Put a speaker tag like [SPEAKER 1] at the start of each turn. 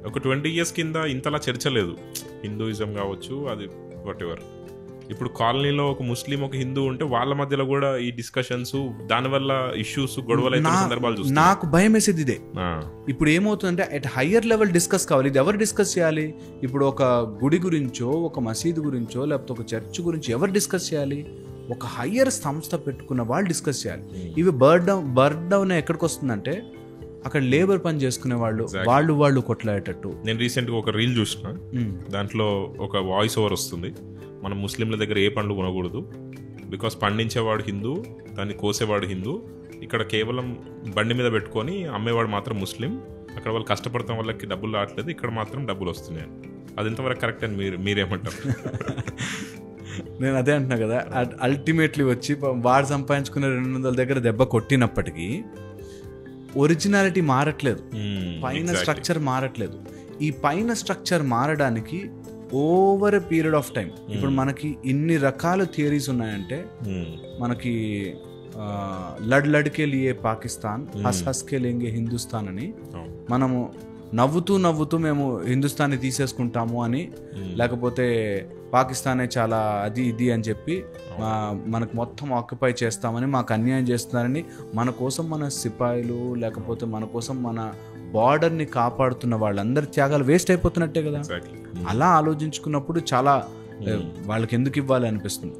[SPEAKER 1] ఒక 20 years కింద ఇంతలా చర్చ లేదు, హిందూయిజం కావచ్చు, అది వాట్ ఎవర్. ఇప్పుడు కాలనీలో ఒక ముస్లిం ఒక హిందూ ఉంటే వాళ్ళ మధ్యలో కూడా ఈ డిస్కషన్స్, దానివల్ల ఇష్యూస్, గొడవలు అయితే సందర్భాలు చూస్తాం.
[SPEAKER 2] నాకు భయం వేసేది ఇదే. ఇప్పుడు ఏమవుతుందంటే అట్ హయ్యర్ లెవెల్ డిస్కస్ కావాలి. ఇది ఎవరు డిస్కస్ చేయాలి? ఇప్పుడు ఒక గుడి గురించో, ఒక మసీదు గురించో, లేకపోతే ఒక చర్చ్ గురించి ఎవరు డిస్కస్ చేయాలి? ఒక హయ్యర్ సంస్థ పెట్టుకున్న వాళ్ళు డిస్కస్ చేయాలి. ఇవి బర్న్ డౌన్ ఎక్కడికి వస్తుందంటే అక్కడ లేబర్ పని చేసుకునే వాళ్ళు కొట్లాడేటట్టు.
[SPEAKER 1] నేను రీసెంట్గా ఒక రీల్ చూసిన, దాంట్లో ఒక వాయిస్ ఓవర్ వస్తుంది, మనం ముస్లింల దగ్గర ఏ పండ్లు కొనకూడదు, బికాస్ పండించేవాడు హిందూ, దాన్ని కోసేవాడు హిందూ, ఇక్కడ కేవలం బండి మీద పెట్టుకొని అమ్మేవాడు మాత్రం ముస్లిం, అక్కడ వాళ్ళు కష్టపడతాం వాళ్ళకి డబ్బులు రావట్లేదు, ఇక్కడ మాత్రం డబ్బులు వస్తున్నాయి. అది ఎంతవరకు కరెక్ట్ అని మీరేమంటారు?
[SPEAKER 2] నేను అదే అంటున్నా కదా, అల్టిమేట్లీ వచ్చి వాడు సంపాదించుకునే 200 దగ్గర దెబ్బ కొట్టినప్పటికీ ఒరిజినాలిటీ మారట్లేదు, పైన స్ట్రక్చర్ మారట్లేదు. ఈ పైన స్ట్రక్చర్ మారడానికి over a period of time, ఇప్పుడు మనకి ఇన్ని రకాల థియరీస్ ఉన్నాయంటే, మనకి లడ్కే లియే పాకిస్తాన్, హస్ హస్కే లేంగే హిందుస్థాన్ అని, మనము నవ్వుతూ మేము హిందుస్థాన్ని తీసేసుకుంటాము అని, లేకపోతే పాకిస్తానే చాలా అది ఇది అని చెప్పి మనకు మొత్తం ఆక్యుపై చేస్తామని, మాకు అన్యాయం చేస్తున్నారని, మన కోసం మన సిపాయిలు, లేకపోతే మన కోసం మన బార్డర్ని కాపాడుతున్న వాళ్ళందరి త్యాగాలు వేస్ట్ అయిపోతున్నట్టే కదా. అలా ఆలోచించుకున్నప్పుడు చాలా వాళ్ళకి ఎందుకు ఇవ్వాలి అనిపిస్తుంది.